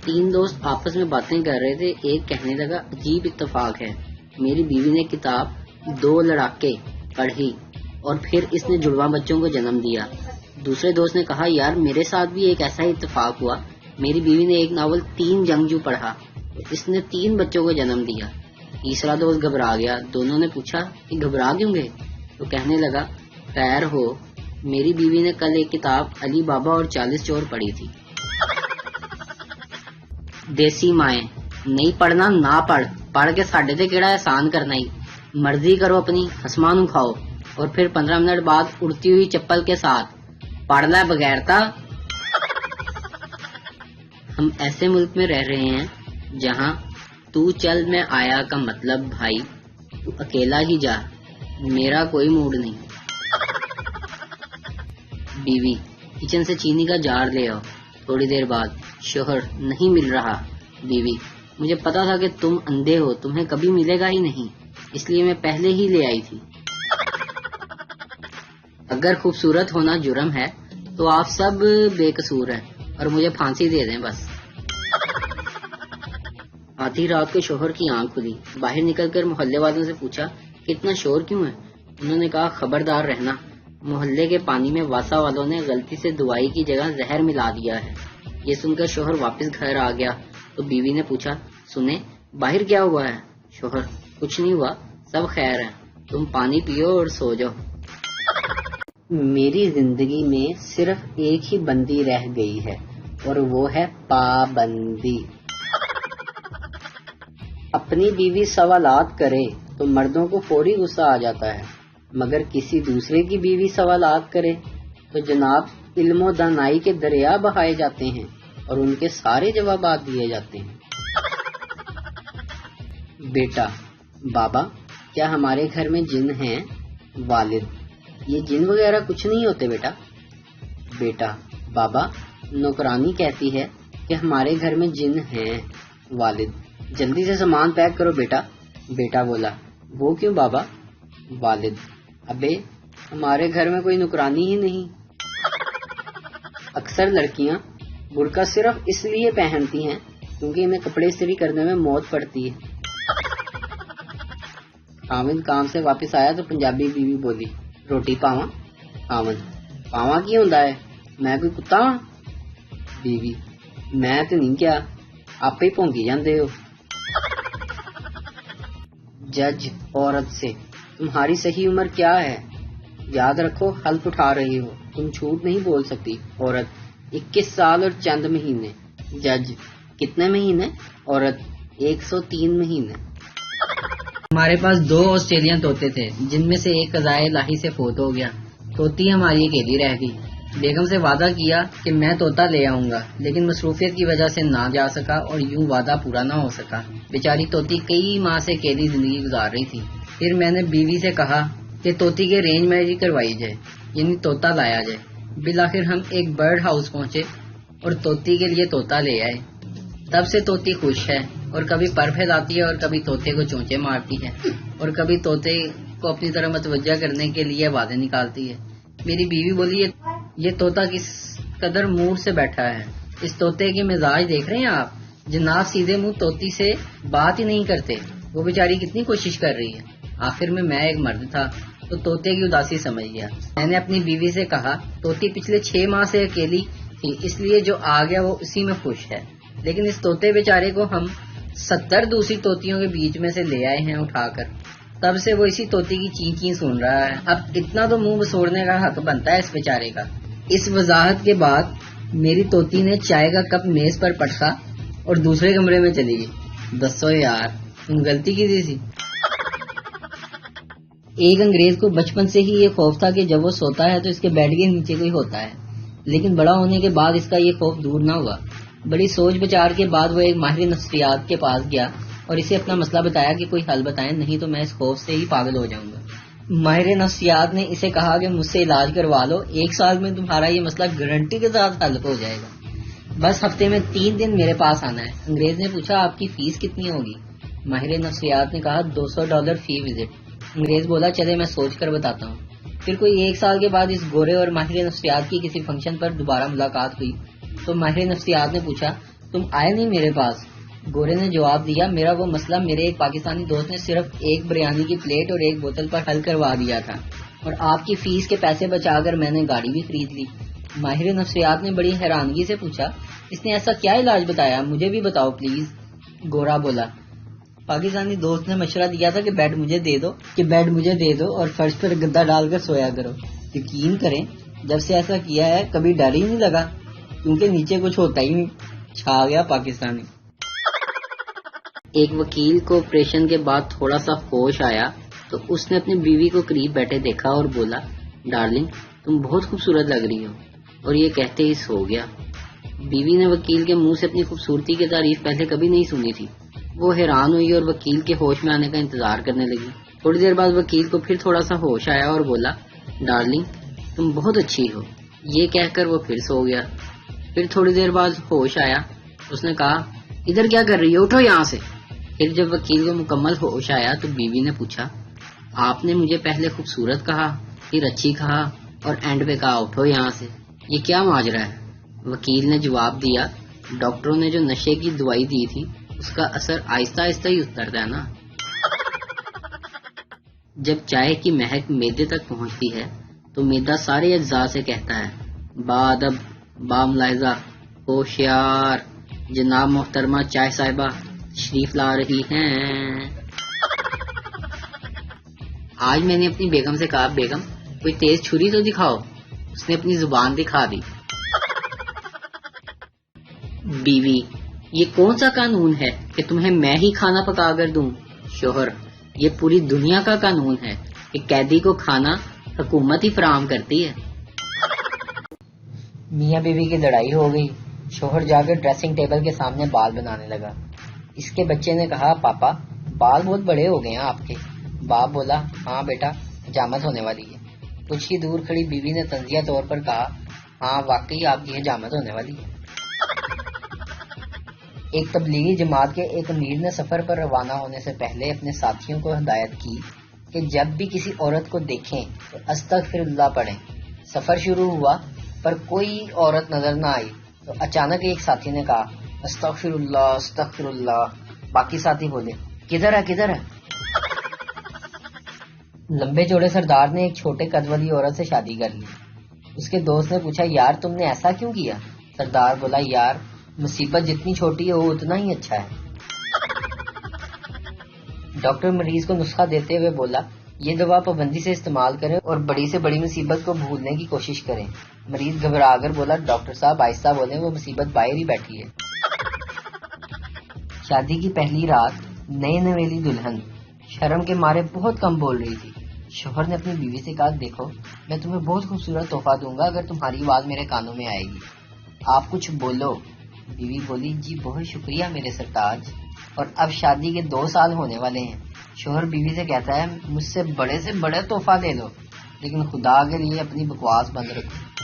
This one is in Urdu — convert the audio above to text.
تین دوست آپس میں باتیں کر رہے تھے. ایک کہنے لگا عجیب اتفاق ہے, میری بیوی نے کتاب 2 لڑاکے پڑھی اور پھر اس نے جڑواں بچوں کو جنم دیا. دوسرے دوست نے کہا یار میرے ساتھ بھی ایک ایسا ہی اتفاق ہوا, میری بیوی نے ایک ناول 3 جنگجو پڑھا, اس نے 3 بچوں کو جنم دیا. تیسرا دوست گھبرا گیا. دونوں نے پوچھا کہ گھبرا کیوں گئے؟ تو کہنے لگا خیر ہو, میری بیوی نے کل ایک کتاب علی بابا اور 40 چور پڑھی تھی. دیسی مائیں, نہیں پڑھنا نہ پڑھ کے ساڈے تے کیڑا احسان کرنا ہی, مرضی کرو اپنی, آسمان اکھاؤ اور پھر 15 منٹ بعد اڑتی ہوئی چپل کے ساتھ پڑھ لے بغیرتا. ہم ایسے ملک میں رہ رہے ہیں جہاں تو چل میں آیا کا مطلب بھائی تو اکیلا ہی جا, میرا کوئی موڈ نہیں. بیوی, کچن سے چینی کا جار لے آؤ. تھوڑی دیر بعد شوہر, نہیں مل رہا. بیوی, مجھے پتا تھا کہ تم اندھے ہو, تمہیں کبھی ملے گا ہی نہیں, اس لیے میں پہلے ہی لے آئی تھی. اگر خوبصورت ہونا جرم ہے تو آپ سب بے قصور ہیں اور مجھے پھانسی دے دیں بس. آدھی رات کو شوہر کی آنکھ کھلی. باہر نکل کر محلے والوں سے پوچھا کہ اتنا شور کیوں ہے؟ انہوں نے کہا خبردار رہنا, محلے کے پانی میں واسا والوں نے غلطی سے دوائی کی جگہ زہر ملا دیا ہے. یہ سن کر شوہر واپس گھر آ گیا تو بیوی نے پوچھا سنیں باہر کیا ہوا ہے؟ شوہر, کچھ نہیں ہوا, سب خیر ہے, تم پانی پیو اور سو جاؤ. میری زندگی میں صرف ایک ہی بندی رہ گئی ہے اور وہ ہے پابندی. اپنی بیوی سوالات کرے تو مردوں کو فوری غصہ آ جاتا ہے, مگر کسی دوسرے کی بیوی سوالات کرے تو جناب علم و دانائی کے دریا بہائے جاتے ہیں اور ان کے سارے جوابات دیے جاتے ہیں. بیٹا, بابا کیا ہمارے گھر میں جن ہیں؟ والد, یہ جن وغیرہ کچھ نہیں ہوتے بیٹا. بیٹا, بابا نوکرانی کہتی ہے کہ ہمارے گھر میں جن ہیں. والد, جلدی سے سامان پیک کرو بیٹا. بیٹا بولا وہ کیوں بابا؟ والد, ابے ہمارے گھر میں کوئی نوکرانی ہی نہیں. اکثر لڑکیاں برقع صرف اس لیے پہنتی ہیں کیونکہ انہیں کپڑے استری کرنے میں موت پڑتی ہے. حامد کام سے واپس آیا تو پنجابی بیوی بولی روٹی پاواں؟ حامد, پاواں کی ہوندا ہے, میں کوئی کتا ہاں؟ بیوی, میں تو نہیں کیا, آپ ہی پونکی جاندے ہو. جج عورت سے, تمہاری صحیح عمر کیا ہے؟ یاد رکھو حلف اٹھا رہی ہو, تم جھوٹ نہیں بول سکتی. عورت, 21 سال اور چند مہینے. جج, کتنے مہینے؟ عورت, 103 مہینے. ہمارے پاس 2 آسٹریلین طوطے تھے جن میں سے ایک قضائے الہی سے فوت ہو گیا. طوطی ہماری اکیلی رہ گئی. بیگم سے وعدہ کیا کہ میں طوطا لے آؤں گا, لیکن مصروفیت کی وجہ سے نہ جا سکا اور یوں وعدہ پورا نہ ہو سکا. بیچاری طوطی کئی ماہ سے اکیلی زندگی گزار رہی تھی. پھر میں نے بیوی سے کہا کہ طوطی کے رینج میچ کروائی جائے, یعنی طوطا لایا جائے. بالآخر ہم ایک برڈ ہاؤس پہنچے اور طوطی کے لیے طوطا لے آئے. تب سے طوطی خوش ہے اور کبھی پر پھیلاتی ہے اور کبھی طوطے کو چونچے مارتی ہے اور کبھی طوطے کو اپنی طرف متوجہ کرنے کے لیے آوازیں نکالتی ہے. میری بیوی بولی یہ طوطا کس قدر موڈ سے بیٹھا ہے, اس طوطے کے مزاج دیکھ رہے ہیں آپ, جناب سیدھے منہ طوطی سے بات ہی نہیں کرتے. وہ بیچاری کتنی کوشش کر رہی ہے. آخر میں ایک مرد تھا تو طوطے کی اداسی سمجھ گیا. میں نے اپنی بیوی سے کہا طوطی پچھلے 6 ماہ سے اکیلی تھی, اس لیے جو آ گیا وہ اسی میں خوش ہے, لیکن اس طوطے بیچارے کو ہم 70 دوسری طوطیوں کے بیچ میں سے لے آئے ہیں اٹھا کر. تب سے وہ اسی طوطی کی چین چین سن رہا ہے. اب اتنا تو منہ بسوڑنے کا حق بنتا ہے اس بیچارے کا. اس وضاحت کے بعد میری طوطی نے چائے کا کپ میز پر پٹکا اور دوسرے کمرے میں چلی گئی. دسو یار تم غلطی کی تھی. ایک انگریز کو بچپن سے ہی یہ خوف تھا کہ جب وہ سوتا ہے تو اس کے بیڈ کے نیچے کوئی ہوتا ہے, لیکن بڑا ہونے کے بعد اس کا یہ خوف دور نہ ہوا. بڑی سوچ بچار کے بعد وہ ایک ماہر نفسیات کے پاس گیا اور اسے اپنا مسئلہ بتایا کہ کوئی حل بتائیں, نہیں تو میں اس خوف سے ہی پاگل ہو جاؤں گا. ماہر نفسیات نے اسے کہا کہ مجھ سے علاج کروا لو, 1 سال میں تمہارا یہ مسئلہ گارنٹی کے ساتھ حل ہو جائے گا, بس ہفتے میں 3 دن میرے پاس آنا ہے. انگریز نے پوچھا آپ کی فیس کتنی ہوگی؟ ماہر نفسیات نے کہا $200 فی وزٹ. انگریز بولا چلے میں سوچ کر بتاتا ہوں. پھر کوئی 1 سال کے بعد اس گورے اور ماہر نفسیات کی کسی فنکشن پر دوبارہ ملاقات ہوئی تو ماہر نفسیات نے پوچھا تم آئے نہیں میرے پاس؟ گورے نے جواب دیا، میرا وہ مسئلہ میرے ایک پاکستانی دوست نے صرف ایک بریانی کی پلیٹ اور ایک بوتل پر حل کروا دیا تھا، اور آپ کی فیس کے پیسے بچا کر میں نے گاڑی بھی خرید لی۔ ماہر نفسیات نے بڑی حیرانگی سے پوچھا، اس نے ایسا کیا علاج بتایا؟ مجھے بھی بتاؤ پلیز۔ گورا بولا، پاکستانی دوست نے مشورہ دیا تھا کہ بیڈ مجھے دے دو اور فرش پر گدا ڈال کر سویا کرو۔ یقین کریں جب سے ایسا کیا ہے کبھی ڈر ہی نہیں لگا، کیونکہ نیچے کچھ ہوتا ہی نہیں۔ چھا گیا پاکستانی۔ ایک وکیل کو آپریشن کے بعد تھوڑا سا ہوش آیا تو اس نے اپنی بیوی کو قریب بیٹھے دیکھا اور بولا، ڈارلنگ تم بہت خوبصورت لگ رہی ہو، اور یہ کہتے ہی سو گیا۔ بیوی نے وکیل کے منہ سے اپنی خوبصورتی کی تعریف پہلے کبھی نہیں سنی تھی۔ وہ حیران ہوئی اور وکیل کے ہوش میں آنے کا انتظار کرنے لگی۔ تھوڑی دیر بعد وکیل کو پھر تھوڑا سا ہوش آیا اور بولا، ڈارلنگ تم بہت اچھی ہو۔ یہ کہہ کر وہ پھر سو گیا۔ پھر تھوڑی دیر بعد ہوش آیا، اس نے کہا، ادھر کیا کر رہی ہو، اٹھو یہاں سے۔ پھر جب وکیل کو مکمل ہوش آیا تو بیوی نے پوچھا، آپ نے مجھے پہلے خوبصورت کہا، پھر اچھی کہا اور اینڈ پہ کہا اٹھو یہاں سے، یہ کیا ماجرا ہے؟ وکیل نے جواب دیا، ڈاکٹروں نے جو نشے کی دوائی دی تھی اس کا اثر آہستہ آہستہ ہی اترتا ہے نا۔ جب چائے کی مہک معدے تک پہنچتی ہے تو معدہ سارے اجزاء سے کہتا ہے، با ادب، با ملاحظہ، ہوشیار، جناب محترمہ چائے صاحبہ تشریف لا رہی ہیں۔ آج میں نے اپنی بیگم سے کہا، بیگم کوئی تیز چھری تو دکھاؤ۔ اس نے اپنی زبان دکھا دی۔ بیوی، یہ کون سا قانون ہے کہ تمہیں میں ہی کھانا پکا کر دوں؟ شوہر، یہ پوری دنیا کا قانون ہے کہ قیدی کو کھانا حکومت ہی فراہم کرتی ہے۔ میاں بیوی کی لڑائی ہو گئی۔ شوہر جا کر ڈریسنگ ٹیبل کے سامنے بال بنانے لگا۔ اس کے بچے نے کہا، پاپا بال بہت بڑے ہو گئے ہیں آپ کے۔ باپ بولا، ہاں بیٹا حجامت ہونے والی ہے۔ کچھ ہی دور کھڑی بیوی نے تنزیہ طور پر کہا، ہاں واقعی آپ کی حجامت ہونے والی ہے۔ ایک تبلیغی جماعت کے ایک امیر نے سفر پر روانہ ہونے سے پہلے اپنے ساتھیوں کو ہدایت کی کہ جب بھی کسی عورت کو دیکھیں تو استغفر اللہ پڑھیں۔ سفر شروع ہوا پر کوئی عورت نظر نہ آئی تو اچانک ایک ساتھی نے کہا، استغفر اللہ استغفر اللہ۔ باقی ساتھی بولے، کدھر ہے؟ لمبے چوڑے سردار نے ایک چھوٹے قد والی عورت سے شادی کر لی۔ اس کے دوست نے پوچھا، یار تم نے ایسا کیوں کیا؟ سردار بولا، یار مصیبت جتنی چھوٹی ہے وہ اتنا ہی اچھا ہے۔ ڈاکٹر مریض کو نسخہ دیتے ہوئے بولا، یہ دوا پابندی سے استعمال کریں اور بڑی سے بڑی مصیبت کو بھولنے کی کوشش کریں۔ مریض گھبرا کر بولا، ڈاکٹر صاحب آہستہ بولیں، وہ مصیبت باہر ہی بیٹھی ہے۔ شادی کی پہلی رات نئی نویلی دلہن شرم کے مارے بہت کم بول رہی تھی۔ شوہر نے اپنی بیوی سے کہا، دیکھو میں تمہیں بہت خوبصورت تحفہ دوں گا اگر تمہاری آواز میرے کانوں میں آئے گی، آپ کچھ بولو۔ بیوی بولی، جی بہت شکریہ میرے سرتاج۔ اور اب شادی کے 2 سال ہونے والے ہیں۔ شوہر بیوی سے کہتا ہے، مجھ سے بڑے تحفہ لے لو لیکن خدا کے لیے اپنی بکواس بند رکھو۔